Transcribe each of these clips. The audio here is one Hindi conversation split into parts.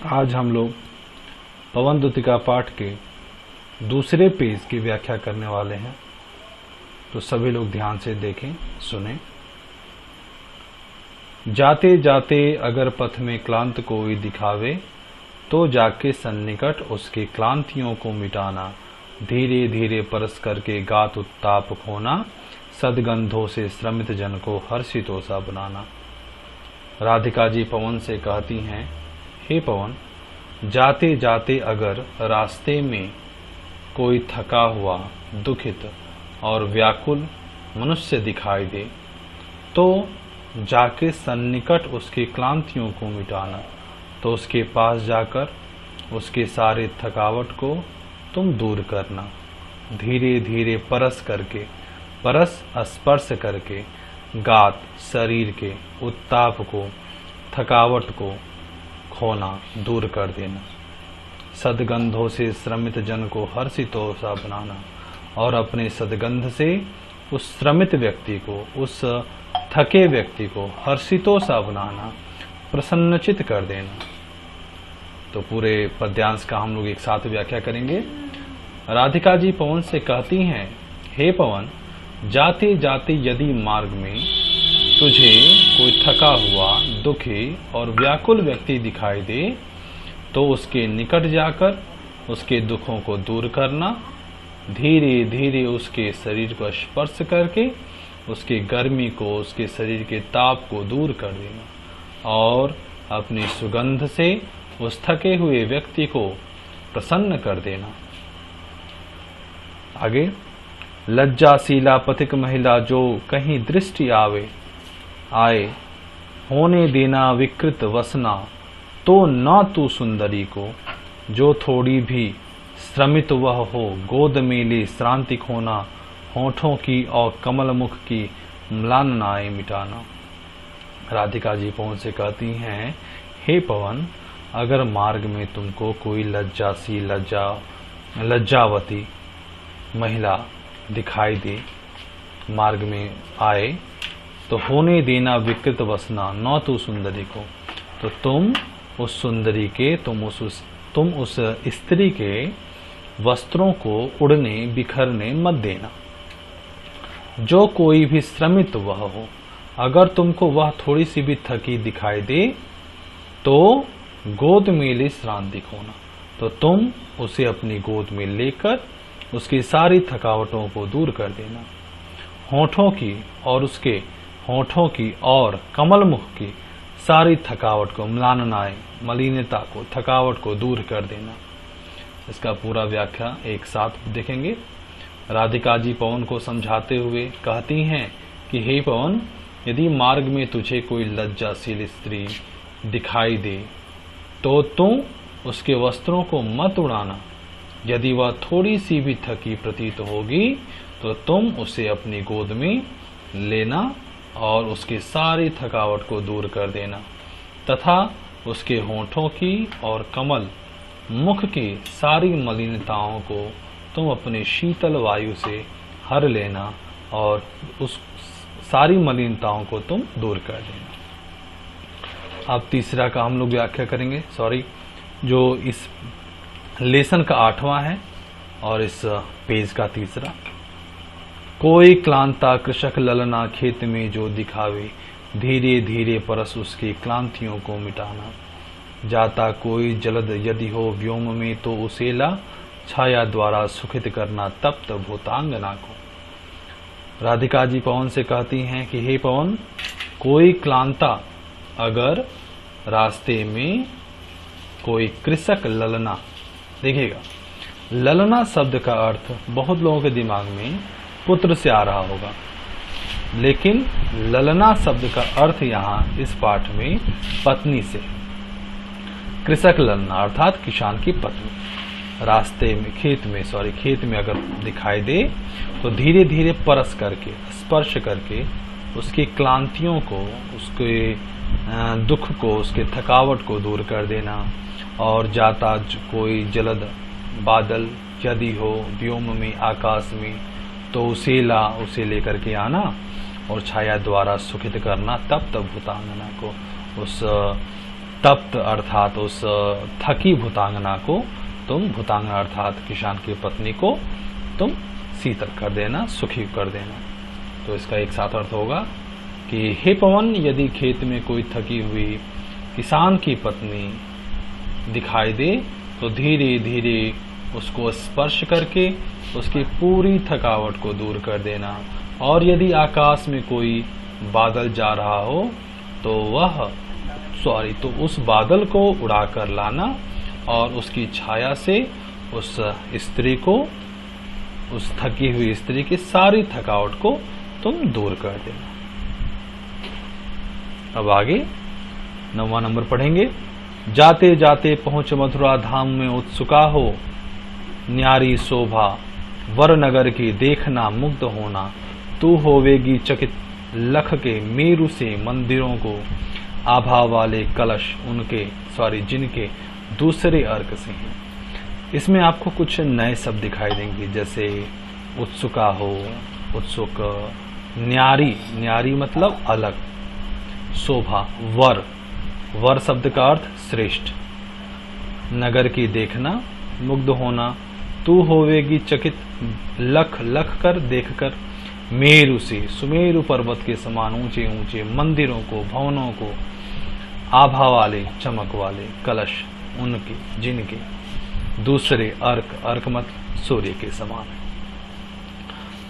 आज हम लोग पवनदूतिका पाठ के दूसरे पेज की व्याख्या करने वाले हैं, तो सभी लोग ध्यान से देखें, सुनें। जाते जाते अगर पथ में क्लांत कोई दिखावे, तो जाके सन्निकट उसके क्लांतियों को मिटाना, धीरे धीरे परस करके गात उत्ताप खोना, सदगंधों से श्रमित जन को हर्षितोषा बनाना। राधिका जी पवन से कहती हैं, हे पवन, जाते जाते अगर रास्ते में कोई थका हुआ, दुखित और व्याकुल मनुष्य दिखाई दे, तो जाके सन्निकट उसकी क्लांतियों को मिटाना, तो उसके पास जाकर उसके सारे थकावट को तुम दूर करना, धीरे धीरे परस करके, परस स्पर्श करके गात शरीर के उत्ताप को, थकावट को खोना, दूर कर देना, सदगंधों से श्रमित जन को हर्षितोषा बनाना, और अपने सदगंध से उस श्रमित व्यक्ति को, उस थके व्यक्ति को हर्षितोषा बनाना, प्रसन्नचित कर देना। तो पूरे पद्यांश का हम लोग एक साथ व्याख्या करेंगे। राधिका जी पवन से कहती हैं, हे पवन, जाते जाते यदि मार्ग में तुझे कोई थका हुआ, दुखी और व्याकुल व्यक्ति दिखाई दे, तो उसके निकट जाकर उसके दुखों को दूर करना, धीरे धीरे उसके शरीर को स्पर्श करके उसकी गर्मी को, उसके शरीर के ताप को दूर कर देना, और अपनी सुगंध से उस थके हुए व्यक्ति को प्रसन्न कर देना। आगे, लज्जाशीला पथिक महिला जो कहीं दृष्टि आए, होने देना विकृत वसना, तो न तू सुंदरी को, जो थोड़ी भी श्रमित वह हो, गोद में ले श्रांति खोना, होठों की और कमल मुख की म्लाननाएं मिटाना। राधिका जी पवन से कहती हैं, हे पवन, अगर मार्ग में तुमको कोई लज्जावती महिला दिखाई दे, मार्ग में आए, तो होने देना विकृत वसना, न तो सुंदरी को, तो तुम उस सुंदरी के, तुम उस स्त्री के वस्त्रों को उड़ने बिखरने मत देना। जो कोई भी श्रमित वह हो, अगर तुमको वह थोड़ी सी भी थकी दिखाई दे, तो गोद में ले श्रांति खोना, तो तुम उसे अपनी गोद में लेकर उसकी सारी थकावटों को दूर कर देना, होठों की और कमल मुख की सारी थकावट को, म्लाननाएं, मलिनता को, थकावट को दूर कर देना। इसका पूरा व्याख्या एक साथ देखेंगे। राधिका जी पवन को समझाते हुए कहती हैं कि हे पवन, यदि मार्ग में तुझे कोई लज्जाशील स्त्री दिखाई दे, तो तुम उसके वस्त्रों को मत उड़ाना। यदि वह थोड़ी सी भी थकी प्रतीत होगी, तो तुम उसे अपनी गोद में लेना और उसकी सारी थकावट को दूर कर देना, तथा उसके होठों की और कमल मुख की सारी मलिनताओं को तुम अपनी शीतल वायु से हर लेना, और उस सारी मलिनताओं को तुम दूर कर देना। अब तीसरा का हम लोग व्याख्या करेंगे, जो इस लेसन का 8वां है और इस पेज का तीसरा। कोई क्लांता कृषक ललना खेत में जो दिखावे, धीरे धीरे परस उसकी क्लांतियों को मिटाना, जाता कोई जलद यदि हो व्योम में, तो उसेला छाया द्वारा सुखित करना तप्त भूतांगना को। राधिका जी पवन से कहती हैं कि हे पवन, कोई क्लांता अगर रास्ते में कोई कृषक ललना, देखिएगा, ललना शब्द का अर्थ बहुत लोगों के दिमाग में पुत्र से आ रहा होगा, लेकिन ललना शब्द का अर्थ यहाँ इस पाठ में पत्नी से। कृषक ललना अर्थात किसान की पत्नी रास्ते में, खेत में अगर दिखाई दे, तो धीरे धीरे परस करके, स्पर्श करके उसकी क्लांतियों को, उसके दुख को, उसके थकावट को दूर कर देना, और जाता कोई जलद बादल यदि हो व्योम में, आकाश में, तो उसे लेकर के आना, और छाया द्वारा सुखित करना तप्त भूतांगना को, उस तप्त अर्थात उस थकी भुतांगना को तुम, भुतांगना अर्थात किसान की पत्नी को तुम शीतल कर देना, सुखी कर देना। तो इसका एक साथ अर्थ होगा कि हे पवन, यदि खेत में कोई थकी हुई किसान की पत्नी दिखाई दे तो धीरे धीरे उसको स्पर्श करके उसकी पूरी थकावट को दूर कर देना। और यदि आकाश में कोई बादल जा रहा हो तो उस बादल को उड़ाकर लाना और उसकी छाया से उस स्त्री को, उस थकी हुई स्त्री की सारी थकावट को तुम दूर कर देना। अब आगे 9वां नंबर पढ़ेंगे। जाते जाते पहुंच मथुरा धाम में उत्सुका हो, न्यारी शोभा वर नगर की देखना मुग्ध होना, तू होवेगी चकित लख के मेरु से मंदिरों को, आभा वाले कलश जिनके दूसरे अर्क से हैं। इसमें आपको कुछ नए शब्द दिखाई देंगे, जैसे उत्सुका हो, उत्सुक, न्यारी, न्यारी मतलब अलग, शोभा, वर, वर शब्द का अर्थ श्रेष्ठ, नगर की देखना, मुग्ध होना, तू होवेगी चकित लख, लख कर देखकर, मेरु से, सुमेरु पर्वत के समान ऊंचे ऊंचे मंदिरों को, भवनों को, आभा वाले, चमक वाले, कलश उनके जिनके दूसरे अर्क, अर्क मत सूर्य के समान है।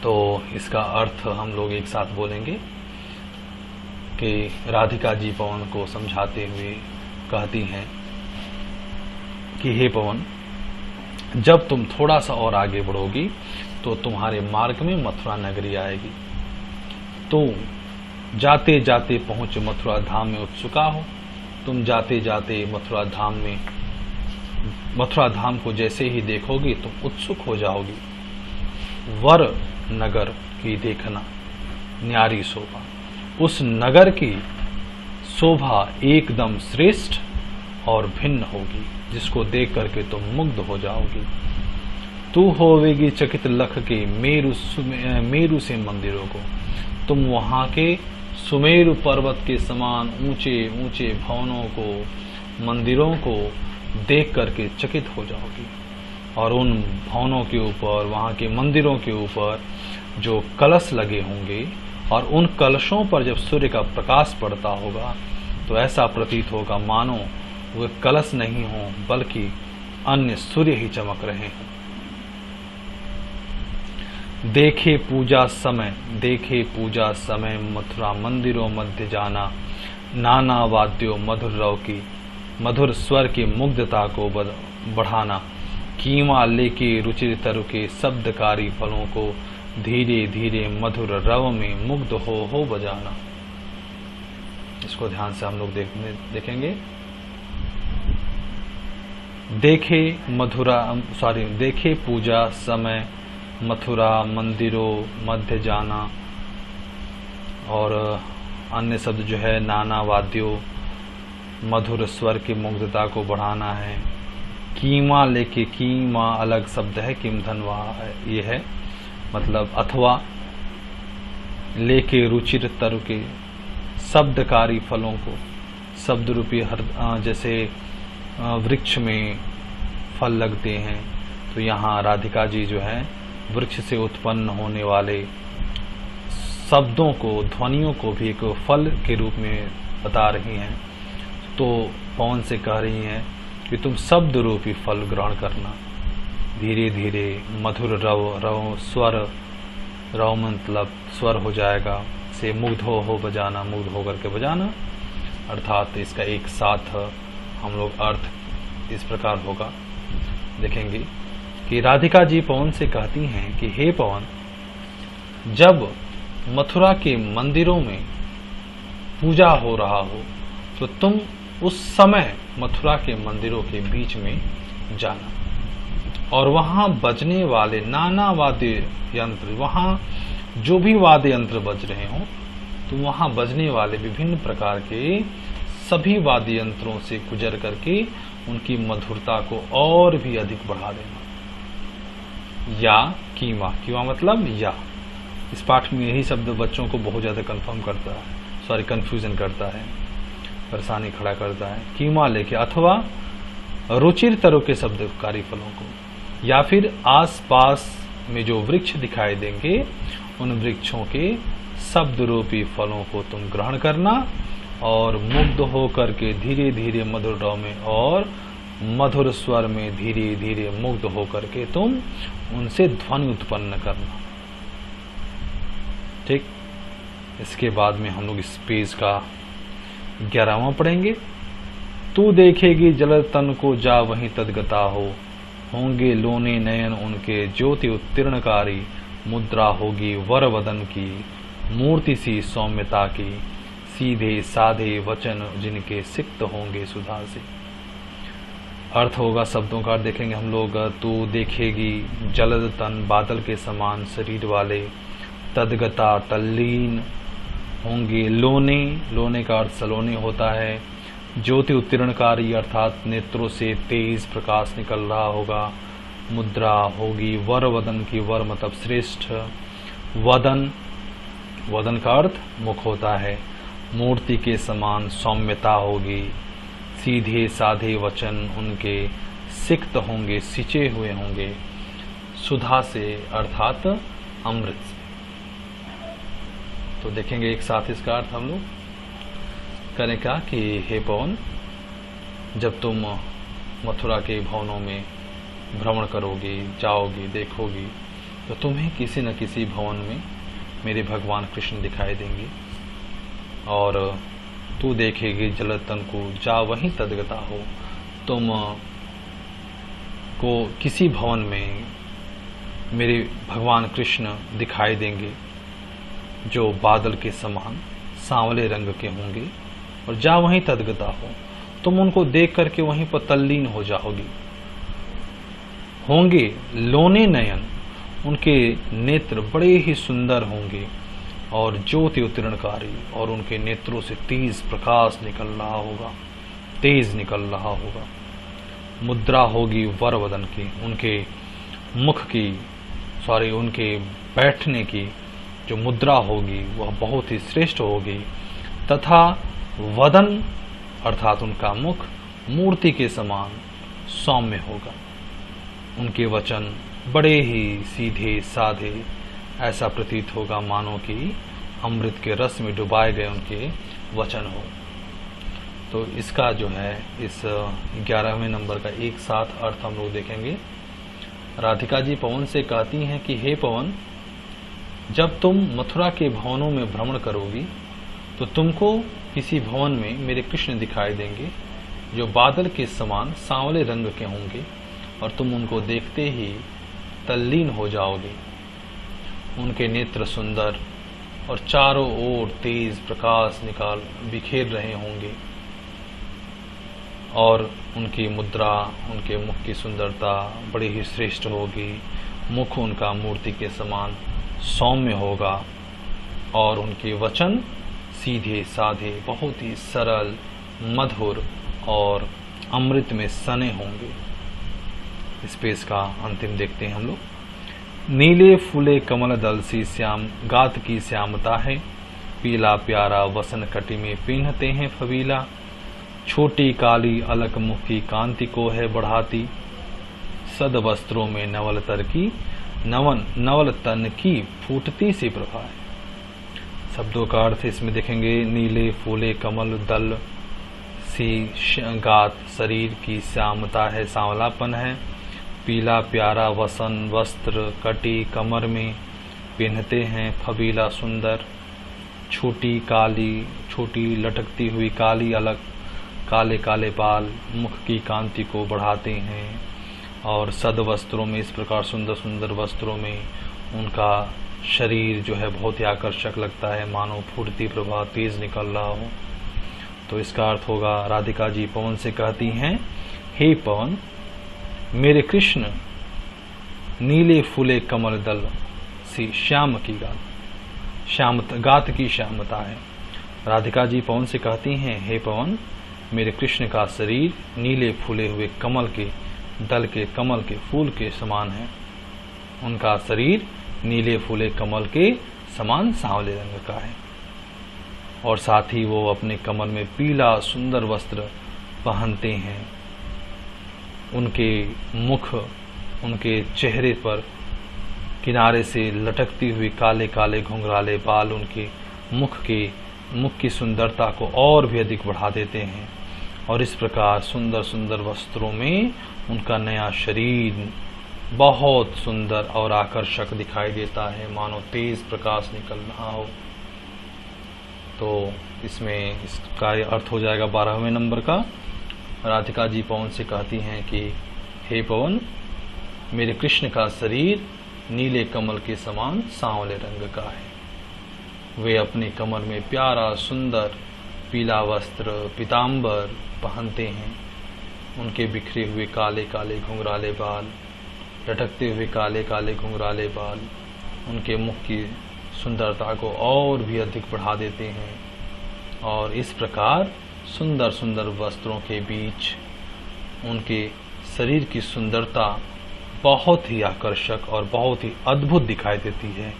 तो इसका अर्थ हम लोग एक साथ बोलेंगे कि राधिका जी पवन को समझाते हुए कहती हैं कि हे पवन, जब तुम थोड़ा सा और आगे बढ़ोगी तो तुम्हारे मार्ग में मथुरा नगरी आएगी। तो जाते जाते पहुंच मथुरा धाम में उत्सुका हो, तुम जाते जाते मथुरा धाम में, मथुरा धाम को जैसे ही देखोगी तुम उत्सुक हो जाओगी। वर नगर की देखना, न्यारी शोभा, उस नगर की शोभा एकदम श्रेष्ठ और भिन्न होगी, जिसको देख करके तुम मुग्ध हो जाओगी। तू होवेगी चकित लख के मेरु से मंदिरों को, तुम वहां के सुमेरु पर्वत के समान ऊंचे ऊंचे भवनों को, मंदिरों को देख करके चकित हो जाओगी। और उन भवनों के ऊपर, वहां के मंदिरों के ऊपर जो कलश लगे होंगे और उन कलशों पर जब सूर्य का प्रकाश पड़ता होगा तो ऐसा प्रतीत होगा मानो वे कलश नहीं हो बल्कि अन्य सूर्य ही चमक रहे हैं। देखे पूजा समय मथुरा मंदिरों मध्य जाना, नाना वाद्यों मधुर रव की, मधुर स्वर की मुग्धता को बढ़ाना, कीमा लेके रुचिर तरु के शब्दकारी फलों को धीरे धीरे मधुर रव में मुग्ध हो बजाना। इसको ध्यान से हम लोग देखेंगे। देखे पूजा समय मथुरा मंदिरों मध्य जाना, और अन्य शब्द जो है नाना वाद्यों मधुर स्वर की मुग्धता को बढ़ाना है। कीमा लेके, कीमा अलग शब्द है, किम धनवा ये है, मतलब अथवा लेके रुचिर तरु के शब्दकारी फलों को, शब्द रूपी जैसे वृक्ष में फल लगते हैं, तो यहाँ राधिका जी जो है वृक्ष से उत्पन्न होने वाले शब्दों को, ध्वनियों को भी एक फल के रूप में बता रही हैं। तो पवन से कह रही हैं कि तुम शब्द रूपी फल ग्रहण करना, धीरे धीरे मधुर रव स्वर, रव मतलब स्वर हो जाएगा, से मुग्ध हो बजाना, मुग्ध होकर के बजाना। अर्थात इसका एक साथ हम लोग अर्थ इस प्रकार होगा, देखेंगे कि राधिका जी पवन से कहती हैं कि हे पवन, जब मथुरा के मंदिरों में पूजा हो रहा हो तो तुम उस समय मथुरा के मंदिरों के बीच में जाना और वहां बजने वाले नाना वाद्य यंत्र, वहां जो भी वाद्य यंत्र बज रहे हो तो वहां बजने वाले विभिन्न प्रकार के सभी वाद्य यंत्रों से गुजर करके उनकी मधुरता को और भी अधिक बढ़ा देना। या कीमा, कीमा मतलब या, इस पाठ में यही शब्द बच्चों को बहुत ज्यादा कंफ्यूजन करता है। परेशानी खड़ा करता है, कीमा लेके, अथवा रुचिर तरह के शब्दकारी फलों को, या फिर आसपास में जो वृक्ष दिखाई देंगे उन वृक्षों के शब्द रूपी फलों को तुम ग्रहण करना और मुग्ध होकर के धीरे धीरे मधुर राव में और मधुर स्वर में धीरे धीरे मुग्ध होकर के तुम उनसे ध्वनि उत्पन्न करना। ठीक, इसके बाद में हम लोग इस पेज का 11वां पढ़ेंगे। तू देखेगी जल तन को जा वहीं तदगता होंगे लोने नयन उनके ज्योति उत्तीर्णकारी, मुद्रा होगी वर वदन की मूर्ति सी सौम्यता की, सीधे साधे वचन जिनके सिक्त होंगे सुधा से। अर्थ होगा, शब्दों का अर्थ देखेंगे हम लोग। तू देखेगी जलद तन बादल के समान शरीर वाले, तदगता तल्लीन होंगे लोने, लोने का अर्थ सलोने होता है, ज्योति उत्तीर्णकारी अर्थात नेत्रों से तेज प्रकाश निकल रहा होगा, मुद्रा होगी वर वदन की, वर मतलब श्रेष्ठ, वदन, वदन का अर्थ मुख होता है, मूर्ति के समान सौम्यता होगी, सीधे साधे वचन उनके सिक्त होंगे, सिंचे हुए होंगे, सुधा से अर्थात अमृत से। तो देखेंगे एक साथ इसका अर्थ हम लोग करें क्या कि हे पवन, जब तुम मथुरा के भवनों में भ्रमण करोगी, जाओगी, देखोगी, तो तुम्हें किसी न किसी भवन में मेरे भगवान कृष्ण दिखाई देंगे और तू देखेगी जलतन को जा वहीं तदगता हो, तुम को किसी भवन में मेरे भगवान कृष्ण दिखाई देंगे जो बादल के समान सांवले रंग के होंगे, और जा वहीं तदगता हो, तुम उनको देख करके वहीं पर तल्लीन हो जाओगी। होंगे लोने नयन, उनके नेत्र बड़े ही सुंदर होंगे और ज्योति उत्तीर्णकारी, और उनके नेत्रों से तेज प्रकाश निकल रहा होगा, तेज निकल रहा होगा। मुद्रा होगी वर वदन की, उनके मुख की उनके बैठने की जो मुद्रा होगी वह बहुत ही श्रेष्ठ होगी, तथा वदन अर्थात उनका मुख मूर्ति के समान सौम्य होगा। उनके वचन बड़े ही सीधे साधे, ऐसा प्रतीत होगा मानो कि अमृत के रस में डुबाए गए उनके वचन हो। तो इसका जो है इस 11वें नंबर का एक साथ अर्थ हम लोग देखेंगे। राधिका जी पवन से कहती हैं कि हे पवन, जब तुम मथुरा के भवनों में भ्रमण करोगी तो तुमको किसी भवन में मेरे कृष्ण दिखाई देंगे जो बादल के समान सांवले रंग के होंगे, और तुम उनको देखते ही तल्लीन हो जाओगे। उनके नेत्र सुंदर और चारों ओर तेज प्रकाश निकाल बिखेर रहे होंगे, और उनकी मुद्रा, उनके मुख की सुंदरता बड़ी ही श्रेष्ठ होगी। मुख उनका मूर्ति के समान सौम्य होगा, और उनके वचन सीधे साधे बहुत ही सरल, मधुर और अमृत में सने होंगे। इस पेज का अंतिम देखते हैं हम लोग। नीले फूले कमल दल सी श्याम गात की श्यामता है, पीला प्यारा वसन कटी में पहनते हैं फबीला, छोटी काली अलक मुख की कांति को है बढ़ाती, सद वस्त्रों में नवल तर की नवल तन की फूटती सी प्रभा है। शब्दों का अर्थ इसमें देखेंगे। नीले फूले कमल दल सी गात शरीर की श्यामता है, सांवलापन है। पीला प्यारा वसन वस्त्र कटी कमर में पहनते हैं फबीला सुंदर, छोटी काली छोटी लटकती हुई काली अलग, काले काले बाल मुख की कांति को बढ़ाते हैं, और सद वस्त्रों में इस प्रकार सुंदर सुंदर वस्त्रों में उनका शरीर जो है बहुत ही आकर्षक लगता है, मानो फूटती प्रभा तेज निकल रहा हो। तो इसका अर्थ होगा, राधिका जी पवन से कहती हैं, हे पवन, मेरे कृष्ण नीले फूले कमल दल सी श्याम की गात की श्यामता है। राधिका जी पवन से कहती हैं, हे पवन, मेरे कृष्ण का शरीर नीले फूले हुए कमल के दल के कमल के फूल के समान है। उनका शरीर नीले फूले कमल के समान सांवले रंग का है। और साथ ही वो अपने कमर में पीला सुंदर वस्त्र पहनते हैं। उनके मुख, उनके चेहरे पर किनारे से लटकती हुई काले काले घुंघराले बाल उनके मुख की सुंदरता को और भी अधिक बढ़ा देते हैं। और इस प्रकार सुंदर सुंदर वस्त्रों में उनका नया शरीर बहुत सुंदर और आकर्षक दिखाई देता है, मानो तेज प्रकाश निकल रहा हो। तो इसमें इसका अर्थ हो जाएगा 12वें नंबर का। राधिका जी पवन से कहती हैं कि हे पवन, मेरे कृष्ण का शरीर नीले कमल के समान सांवले रंग का है। वे अपने कमर में प्यारा सुंदर पीला वस्त्र पीतांबर पहनते हैं। उनके बिखरे हुए काले काले घुंघराले बाल, लटकते हुए काले काले घुंघराले बाल उनके मुख की सुंदरता को और भी अधिक बढ़ा देते हैं। और इस प्रकार सुंदर सुंदर वस्त्रों के बीच उनके शरीर की सुंदरता बहुत ही आकर्षक और बहुत ही अद्भुत दिखाई देती है,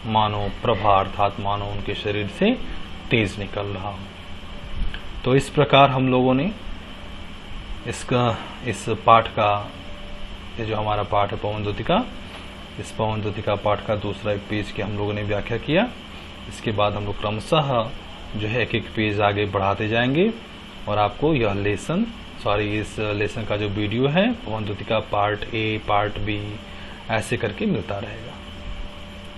मानो प्रभा अर्थात मानो उनके शरीर से तेज निकल रहा हो। तो इस प्रकार हम लोगों ने इस पाठ का, ये जो हमारा पाठ है पवन द्योतिका, इस पवन द्योतिका पाठ का दूसरा एक पेज की हम लोगों ने व्याख्या किया। इसके बाद हम लोग क्रमशः जो है एक एक पेज आगे बढ़ाते जाएंगे और आपको यह इस लेसन का जो वीडियो है पवन द्योतिका पार्ट ए पार्ट बी ऐसे करके मिलता रहेगा।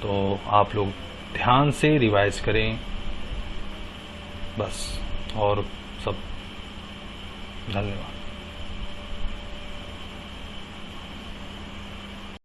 तो आप लोग ध्यान से रिवाइज करें बस, और सब धन्यवाद।